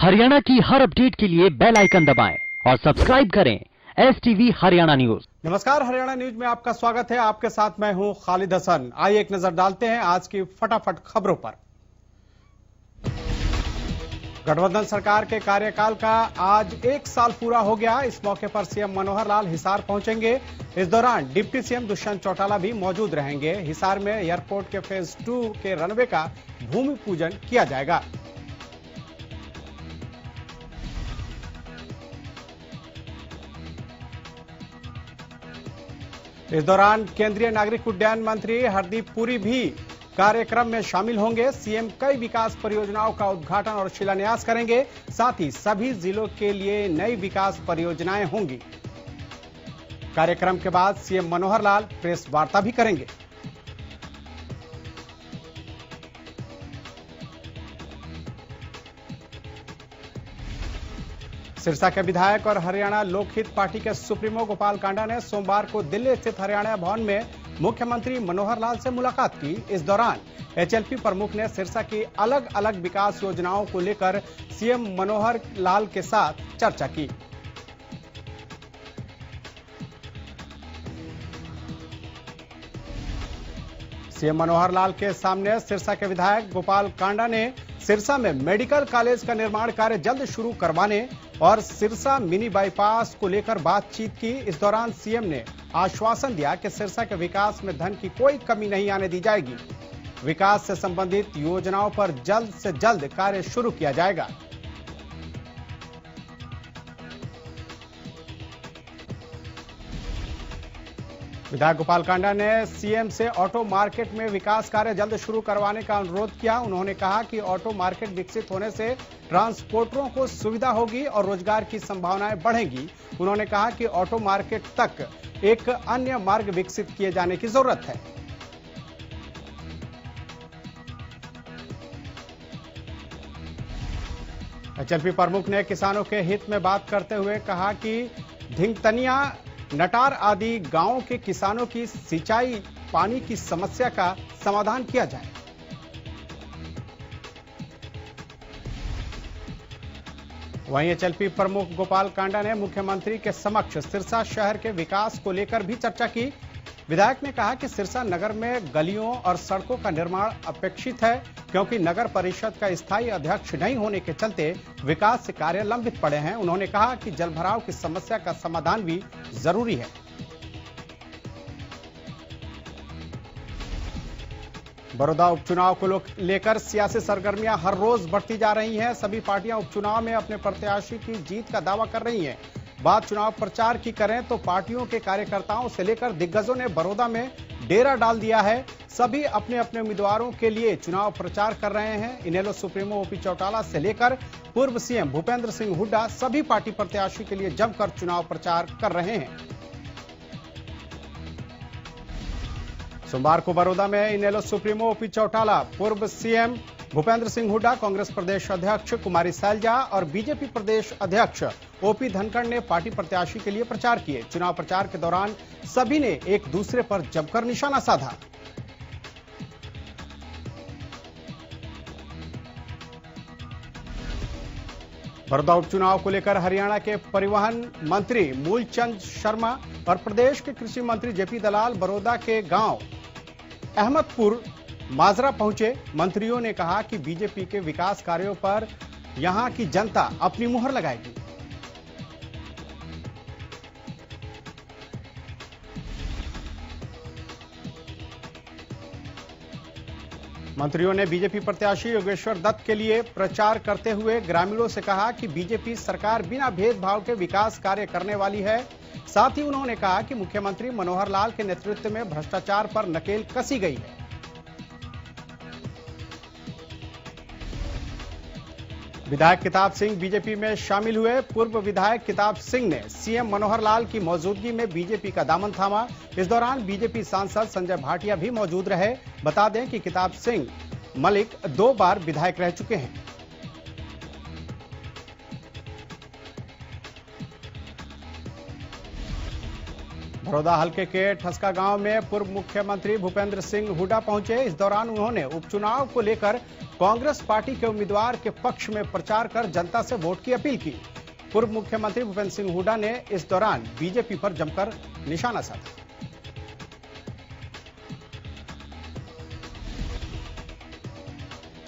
हरियाणा की हर अपडेट के लिए बेल आइकन दबाएं और सब्सक्राइब करें STV हरियाणा न्यूज। नमस्कार, हरियाणा न्यूज में आपका स्वागत है। आपके साथ मैं हूं खालिद हसन। आइए एक नजर डालते हैं आज की फटाफट खबरों पर। गठबंधन सरकार के कार्यकाल का आज 1 साल पूरा हो गया। इस मौके पर सीएम मनोहर लाल हिसार पहुंचेंगे। इस दौरान डिप्टी सीएम दुष्यंत चौटाला भी मौजूद रहेंगे। हिसार में एयरपोर्ट के फेज 2 के रनवे का भूमि पूजन किया जाएगा। इस दौरान केंद्रीय नागरिक उड्डयन मंत्री हरदीप पुरी भी कार्यक्रम में शामिल होंगे। सीएम कई विकास परियोजनाओं का उद्घाटन और शिलान्यास करेंगे। साथ ही सभी जिलों के लिए नई विकास परियोजनाएं होंगी। कार्यक्रम के बाद सीएम मनोहर लाल प्रेस वार्ता भी करेंगे। सिरसा के विधायक और हरियाणा लोकहित पार्टी के सुप्रीमो गोपाल कांडा ने सोमवार को दिल्ली स्थित हरियाणा भवन में मुख्यमंत्री मनोहर लाल से मुलाकात की। इस दौरान HLP प्रमुख ने सिरसा की अलग अलग विकास योजनाओं को लेकर सीएम मनोहर लाल के साथ चर्चा की। सीएम मनोहर लाल के सामने सिरसा के विधायक गोपाल कांडा ने सिरसा में मेडिकल कॉलेज का निर्माण कार्य जल्द शुरू करवाने और सिरसा मिनी बाईपास को लेकर बातचीत की। इस दौरान सीएम ने आश्वासन दिया कि सिरसा के विकास में धन की कोई कमी नहीं आने दी जाएगी। विकास से संबंधित योजनाओं पर जल्द से जल्द कार्य शुरू किया जाएगा। विधायक गोपाल कांडा ने सीएम से ऑटो मार्केट में विकास कार्य जल्द शुरू करवाने का अनुरोध किया। उन्होंने कहा कि ऑटो मार्केट विकसित होने से ट्रांसपोर्टरों को सुविधा होगी और रोजगार की संभावनाएं बढ़ेंगी। उन्होंने कहा कि ऑटो मार्केट तक एक अन्य मार्ग विकसित किए जाने की जरूरत है। HLP प्रमुख ने किसानों के हित में बात करते हुए कहा कि धिंगतनिया, नटार आदि गांवों के किसानों की सिंचाई पानी की समस्या का समाधान किया जाए। वहीं HLP प्रमुख गोपाल कांडा ने मुख्यमंत्री के समक्ष सिरसा शहर के विकास को लेकर भी चर्चा की। विधायक ने कहा कि सिरसा नगर में गलियों और सड़कों का निर्माण अपेक्षित है, क्योंकि नगर परिषद का स्थायी अध्यक्ष नहीं होने के चलते विकास कार्य लंबित पड़े हैं। उन्होंने कहा कि जलभराव की समस्या का समाधान भी जरूरी है। बड़ौदा उपचुनाव को लेकर सियासी सरगर्मियां हर रोज बढ़ती जा रही हैं। सभी पार्टियां उपचुनाव में अपने प्रत्याशी की जीत का दावा कर रही हैं। बात चुनाव प्रचार की करें तो पार्टियों के कार्यकर्ताओं से लेकर दिग्गजों ने बड़ौदा में डेरा डाल दिया है। सभी अपने अपने उम्मीदवारों के लिए चुनाव प्रचार कर रहे हैं। इनेलो सुप्रीमो OP चौटाला से लेकर पूर्व सीएम भूपेंद्र सिंह हुड्डा सभी पार्टी प्रत्याशी के लिए जमकर चुनाव प्रचार कर रहे हैं। सोमवार को बड़ौदा में इनेलो सुप्रीमो OP चौटाला, पूर्व सीएम भूपेंद्र सिंह हुड्डा, कांग्रेस प्रदेश अध्यक्ष कुमारी सैलजा और बीजेपी प्रदेश अध्यक्ष OP धनखड़ ने पार्टी प्रत्याशी के लिए प्रचार किए। चुनाव प्रचार के दौरान सभी ने एक दूसरे पर जमकर निशाना साधा। बड़ौदा उपचुनाव को लेकर हरियाणा के परिवहन मंत्री मूलचंद शर्मा और प्रदेश के कृषि मंत्री JP दलाल बड़ौदा के गांव अहमदपुर माजरा पहुंचे। मंत्रियों ने कहा कि बीजेपी के विकास कार्यों पर यहां की जनता अपनी मुहर लगाएगी। मंत्रियों ने बीजेपी प्रत्याशी योगेश्वर दत्त के लिए प्रचार करते हुए ग्रामीणों से कहा कि बीजेपी सरकार बिना भेदभाव के विकास कार्य करने वाली है। साथ ही उन्होंने कहा कि मुख्यमंत्री मनोहर लाल के नेतृत्व में भ्रष्टाचार पर नकेल कसी गई है। विधायक किताब सिंह बीजेपी में शामिल हुए। पूर्व विधायक किताब सिंह ने सीएम मनोहर लाल की मौजूदगी में बीजेपी का दामन थामा। इस दौरान बीजेपी सांसद संजय भाटिया भी मौजूद रहे। बता दें कि किताब सिंह मलिक 2 बार विधायक रह चुके हैं। बड़ौदा हल्के के ठसका गांव में पूर्व मुख्यमंत्री भूपेंद्र सिंह हुड्डा पहुंचे। इस दौरान उन्होंने उपचुनाव को लेकर कांग्रेस पार्टी के उम्मीदवार के पक्ष में प्रचार कर जनता से वोट की अपील की। पूर्व मुख्यमंत्री भूपेंद्र सिंह हुड्डा ने इस दौरान बीजेपी पर जमकर निशाना साधा।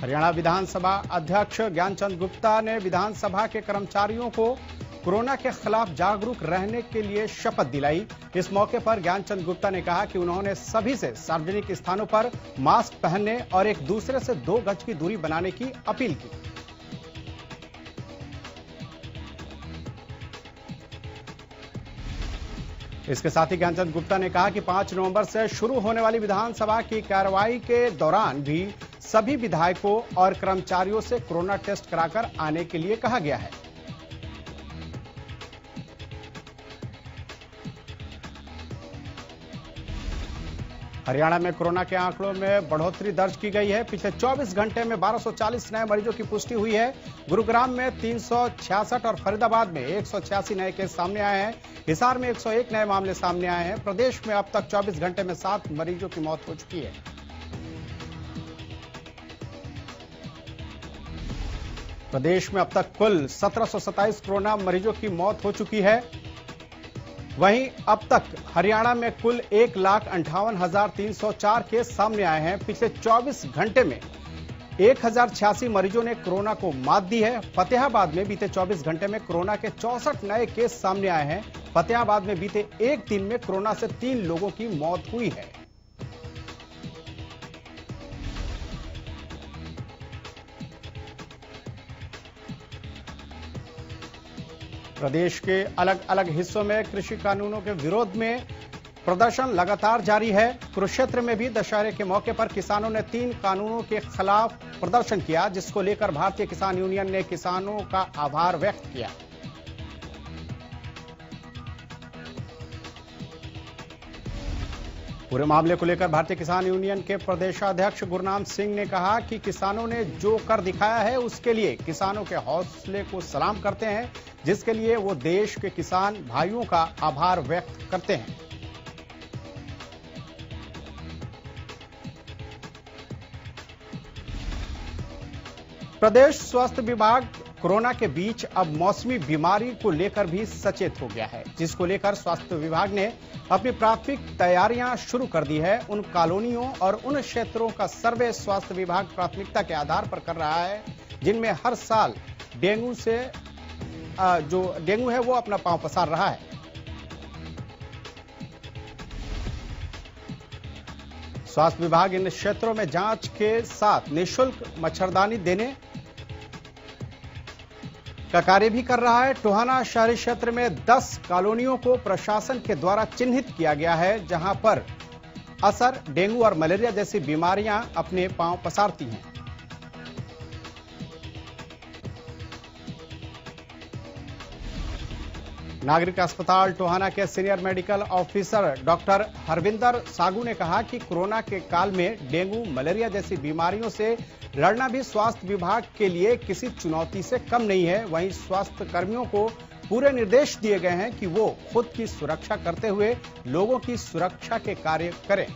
हरियाणा विधानसभा अध्यक्ष ज्ञानचंद गुप्ता ने विधानसभा के कर्मचारियों को कोरोना के खिलाफ जागरूक रहने के लिए शपथ दिलाई। इस मौके पर ज्ञानचंद गुप्ता ने कहा कि उन्होंने सभी से सार्वजनिक स्थानों पर मास्क पहनने और एक दूसरे से 2 गज की दूरी बनाने की अपील की। इसके साथ ही ज्ञानचंद गुप्ता ने कहा कि 5 नवंबर से शुरू होने वाली विधानसभा की कार्रवाई के दौरान भी सभी विधायकों और कर्मचारियों से कोरोना टेस्ट कराकर आने के लिए कहा गया है। हरियाणा में कोरोना के आंकड़ों में बढ़ोतरी दर्ज की गई है। पिछले 24 घंटे में 1240 नए मरीजों की पुष्टि हुई है। गुरुग्राम में 366 और फरीदाबाद में 186 नए केस सामने आए हैं। हिसार में 101 नए मामले सामने आए हैं। प्रदेश में अब तक 24 घंटे में 7 मरीजों की मौत हो चुकी है। प्रदेश में अब तक कुल 1727 कोरोना मरीजों की मौत हो चुकी है। वहीं अब तक हरियाणा में कुल 1,58,304 केस सामने आए हैं। पिछले 24 घंटे में 1086 मरीजों ने कोरोना को मात दी है। फतेहाबाद में बीते 24 घंटे में कोरोना के 64 नए केस सामने आए हैं। फतेहाबाद में बीते एक दिन में कोरोना से 3 लोगों की मौत हुई है। प्रदेश के अलग अलग हिस्सों में कृषि कानूनों के विरोध में प्रदर्शन लगातार जारी है। कुरुक्षेत्र में भी दशहरे के मौके पर किसानों ने 3 कानूनों के खिलाफ प्रदर्शन किया, जिसको लेकर भारतीय किसान यूनियन ने किसानों का आभार व्यक्त किया। पूरे मामले को लेकर भारतीय किसान यूनियन के प्रदेशाध्यक्ष गुरनाम सिंह ने कहा कि किसानों ने जो कर दिखाया है उसके लिए किसानों के हौसले को सलाम करते हैं, जिसके लिए वो देश के किसान भाइयों का आभार व्यक्त करते हैं। प्रदेश स्वास्थ्य विभाग कोरोना के बीच अब मौसमी बीमारी को लेकर भी सचेत हो गया है, जिसको लेकर स्वास्थ्य विभाग ने अपनी प्राथमिक तैयारियां शुरू कर दी है। उन कॉलोनियों और उन क्षेत्रों का सर्वे स्वास्थ्य विभाग प्राथमिकता के आधार पर कर रहा है जिनमें हर साल डेंगू से जो डेंगू है वो अपना पांव पसार रहा है। स्वास्थ्य विभाग इन क्षेत्रों में जांच के साथ निःशुल्क मच्छरदानी देने का कार्य भी कर रहा है। टोहाना शहरी क्षेत्र में 10 कॉलोनियों को प्रशासन के द्वारा चिन्हित किया गया है, जहां पर असर डेंगू और मलेरिया जैसी बीमारियां अपने पांव पसारती हैं। नागरिक अस्पताल टोहाना के senior medical officer doctor Harvinder Sagu ने कहा कि कोरोना के काल में डेंगू मलेरिया जैसी बीमारियों से लड़ना भी स्वास्थ्य विभाग के लिए किसी चुनौती से कम नहीं है। वहीं स्वास्थ्य कर्मियों को पूरे निर्देश दिए गए हैं कि वो खुद की सुरक्षा करते हुए लोगों की सुरक्षा के कार्य करें।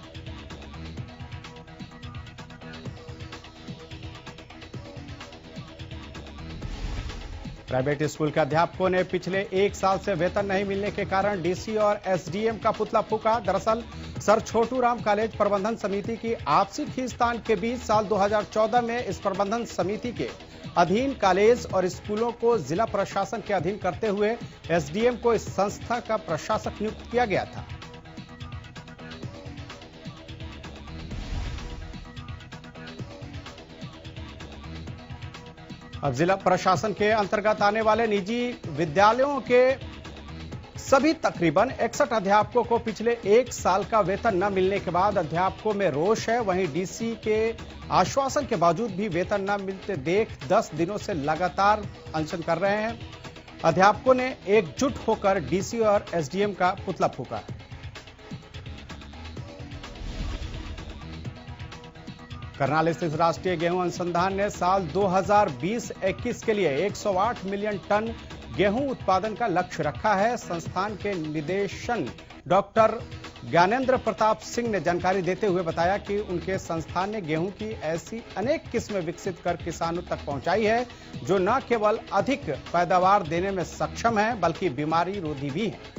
प्राइवेट स्कूल के अध्यापकों ने पिछले 1 साल से वेतन नहीं मिलने के कारण डीसी और एसडीएम का पुतला फूंका। दरअसल सर छोटू राम कॉलेज प्रबंधन समिति की आपसी खींचतान के बीच साल 2014 में इस प्रबंधन समिति के अधीन कॉलेज और स्कूलों को जिला प्रशासन के अधीन करते हुए एसडीएम को इस संस्था का प्रशासक नियुक्त किया गया था। अब जिला प्रशासन के अंतर्गत आने वाले निजी विद्यालयों के सभी तकरीबन 61 अध्यापकों को पिछले 1 साल का वेतन न मिलने के बाद अध्यापकों में रोष है। वहीं डीसी के आश्वासन के बावजूद भी वेतन न मिलते देख 10 दिनों से लगातार अनशन कर रहे हैं। अध्यापकों ने एकजुट होकर डीसी और एसडीएम का पुतला फूंका। करनाल स्थित राष्ट्रीय गेहूं अनुसंधान ने साल 2020-21 के लिए 108 मिलियन टन गेहूं उत्पादन का लक्ष्य रखा है। संस्थान के निदेशन डॉक्टर ज्ञानेंद्र प्रताप सिंह ने जानकारी देते हुए बताया कि उनके संस्थान ने गेहूं की ऐसी अनेक किस्में विकसित कर किसानों तक पहुंचाई है जो न केवल अधिक पैदावार देने में सक्षम है बल्कि बीमारी रोधी भी है।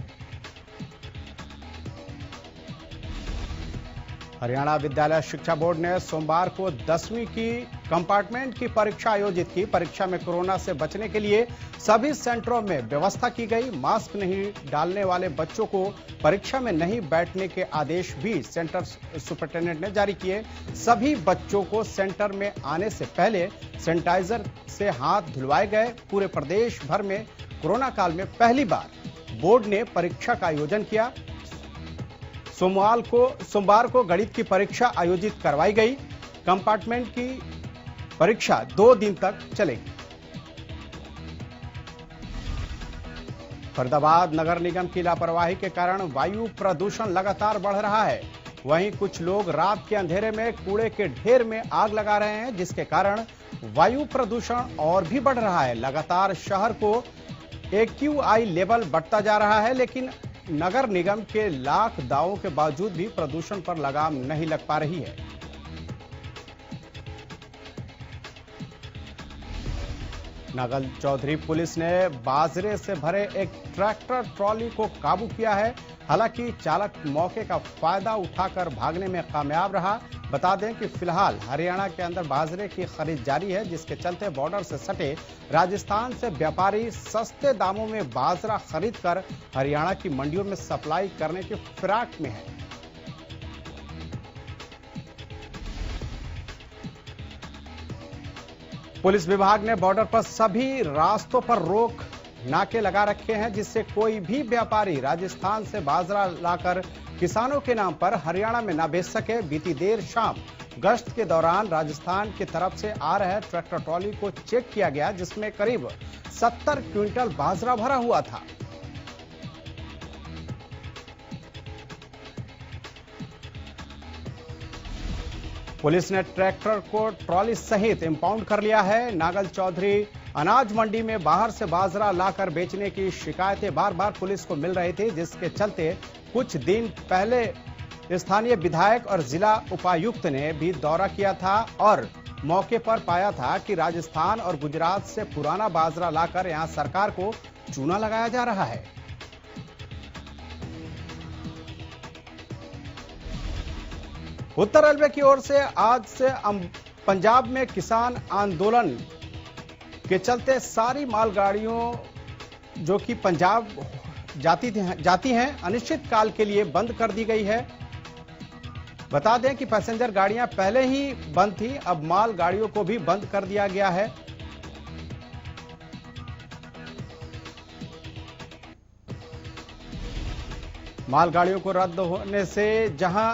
हरियाणा विद्यालय शिक्षा बोर्ड ने सोमवार को 10वीं की कंपार्टमेंट की परीक्षा आयोजित की। परीक्षा में कोरोना से बचने के लिए सभी सेंटरों में व्यवस्था की गई। मास्क नहीं डालने वाले बच्चों को परीक्षा में नहीं बैठने के आदेश भी सेंटर सुपरिटेंडेंट ने जारी किए। सभी बच्चों को सेंटर में आने से पहले सैनिटाइजर से हाथ धुलवाए गए। पूरे प्रदेश भर में कोरोना काल में पहली बार बोर्ड ने परीक्षा का आयोजन किया। सोमवार को गणित की परीक्षा आयोजित करवाई गई। कंपार्टमेंट की परीक्षा 2 दिन तक चलेगी। फरीदाबाद नगर निगम की लापरवाही के कारण वायु प्रदूषण लगातार बढ़ रहा है। वहीं कुछ लोग रात के अंधेरे में कूड़े के ढेर में आग लगा रहे हैं, जिसके कारण वायु प्रदूषण और भी बढ़ रहा है। लगातार शहर को AQI लेवल बढ़ता जा रहा है, लेकिन नगर निगम के लाख दावों के बावजूद भी प्रदूषण पर लगाम नहीं लग पा रही है। नागल चौधरी पुलिस ने बाजरे से भरे एक ट्रैक्टर ट्रॉली को काबू किया है। हालांकि चालक मौके का फायदा उठाकर भागने में कामयाब रहा। बता दें कि फिलहाल हरियाणा के अंदर बाजरे की खरीद जारी है, जिसके चलते बॉर्डर से सटे राजस्थान से व्यापारी सस्ते दामों में बाजरा खरीदकर हरियाणा की मंडियों में सप्लाई करने की फिराक में है। पुलिस विभाग ने बॉर्डर पर सभी रास्तों पर रोक नाके लगा रखे हैं, जिससे कोई भी व्यापारी राजस्थान से बाजरा लाकर किसानों के नाम पर हरियाणा में न बेच सके। बीती देर शाम गश्त के दौरान राजस्थान की तरफ से आ रहे ट्रैक्टर ट्रॉली को चेक किया गया, जिसमें करीब 70 क्विंटल बाजरा भरा हुआ था। पुलिस ने ट्रैक्टर को ट्रॉली सहित इंपाउंड कर लिया है। नागल चौधरी अनाज मंडी में बाहर से बाजरा लाकर बेचने की शिकायतें बार बार पुलिस को मिल रही थी, जिसके चलते कुछ दिन पहले स्थानीय विधायक और जिला उपायुक्त ने भी दौरा किया था और मौके पर पाया था कि राजस्थान और गुजरात से पुराना बाजरा लाकर यहां सरकार को चूना लगाया जा रहा है। उत्तर रेलवे की ओर से आज से पंजाब में किसान आंदोलन के चलते सारी मालगाड़ियों जो कि पंजाब जाती हैं अनिश्चित काल के लिए बंद कर दी गई है। बता दें कि पैसेंजर गाड़ियां पहले ही बंद थी, अब माल गाड़ियों को भी बंद कर दिया गया है। मालगाड़ियों को रद्द होने से जहां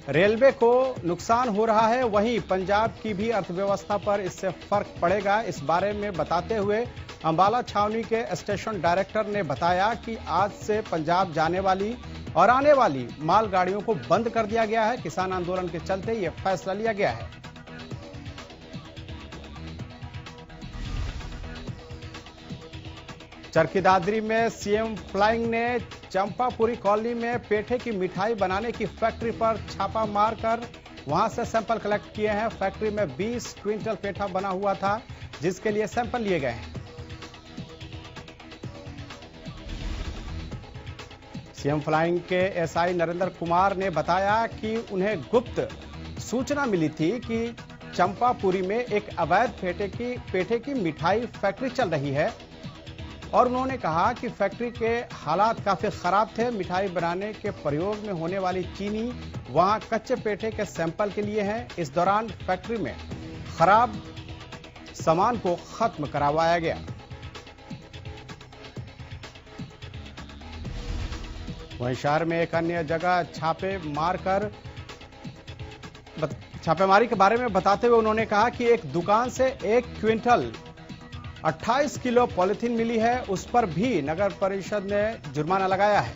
रेलवे को नुकसान हो रहा है, वहीं पंजाब की भी अर्थव्यवस्था पर इससे फर्क पड़ेगा। इस बारे में बताते हुए अंबाला छावनी के स्टेशन डायरेक्टर ने बताया कि आज से पंजाब जाने वाली और आने वाली मालगाड़ियों को बंद कर दिया गया है। किसान आंदोलन के चलते यह फैसला लिया गया है। चरखी दादरी में सीएम फ्लाइंग ने चंपापुरी कॉलोनी में पेठे की मिठाई बनाने की फैक्ट्री पर छापा मारकर वहां से सैंपल कलेक्ट किए हैं। फैक्ट्री में 20 क्विंटल पेठा बना हुआ था, जिसके लिए सैंपल लिए गए हैं। सीएम फ्लाइंग के एसआई नरेंद्र कुमार ने बताया कि उन्हें गुप्त सूचना मिली थी कि चंपापुरी में एक अवैध पेठे की मिठाई फैक्ट्री चल रही है और उन्होंने कहा कि फैक्ट्री के हालात काफी खराब थे। मिठाई बनाने के प्रयोग में होने वाली चीनी वहां कच्चे पेठे के सैंपल के लिए है। इस दौरान फैक्ट्री में खराब सामान को खत्म करवाया गया। वहीं शहर में एक अन्य जगह छापेमारी के बारे में बताते हुए उन्होंने कहा कि एक दुकान से 1 क्विंटल 28 किलो पॉलिथीन मिली है, उस पर भी नगर परिषद ने जुर्माना लगाया है।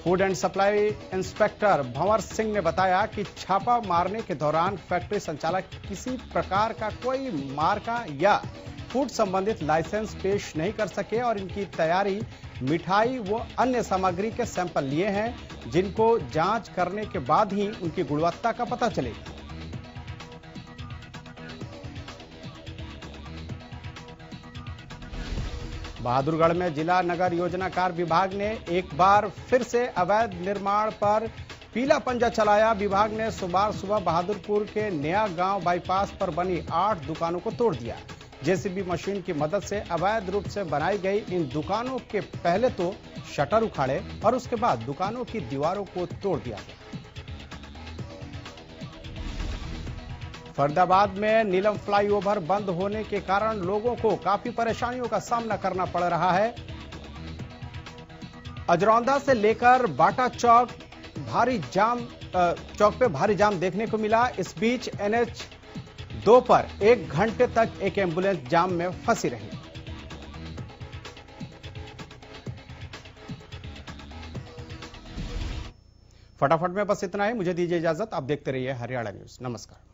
Food and supply inspector Bhanwar Singh ने बताया कि छापा मारने के दौरान फैक्ट्री संचालक किसी प्रकार का कोई मार्का या फूड संबंधित लाइसेंस पेश नहीं कर सके और इनकी तैयारी मिठाई व अन्य सामग्री के सैंपल लिए हैं, जिनको जांच करने के बाद ही उनकी गुणवत्ता का पता चलेगा। बहादुरगढ़ में जिला नगर योजनाकार विभाग ने एक बार फिर से अवैध निर्माण पर पीला पंजा चलाया। विभाग ने सुबह बहादुरपुर के नया गांव बाईपास पर बनी 8 दुकानों को तोड़ दिया। जेसीबी मशीन की मदद से अवैध रूप से बनाई गई इन दुकानों के पहले तो शटर उखाड़े और उसके बाद दुकानों की दीवारों को तोड़ दिया गया। फरीदाबाद में नीलम फ्लाईओवर बंद होने के कारण लोगों को काफी परेशानियों का सामना करना पड़ रहा है। अजरौंदा से लेकर बाटा चौक पे भारी जाम देखने को मिला। इस बीच NH2 पर 1 घंटे तक एक एम्बुलेंस जाम में फंसी रही। फटाफट में बस इतना ही। मुझे दीजिए इजाजत। आप देखते रहिए हरियाणा न्यूज। नमस्कार।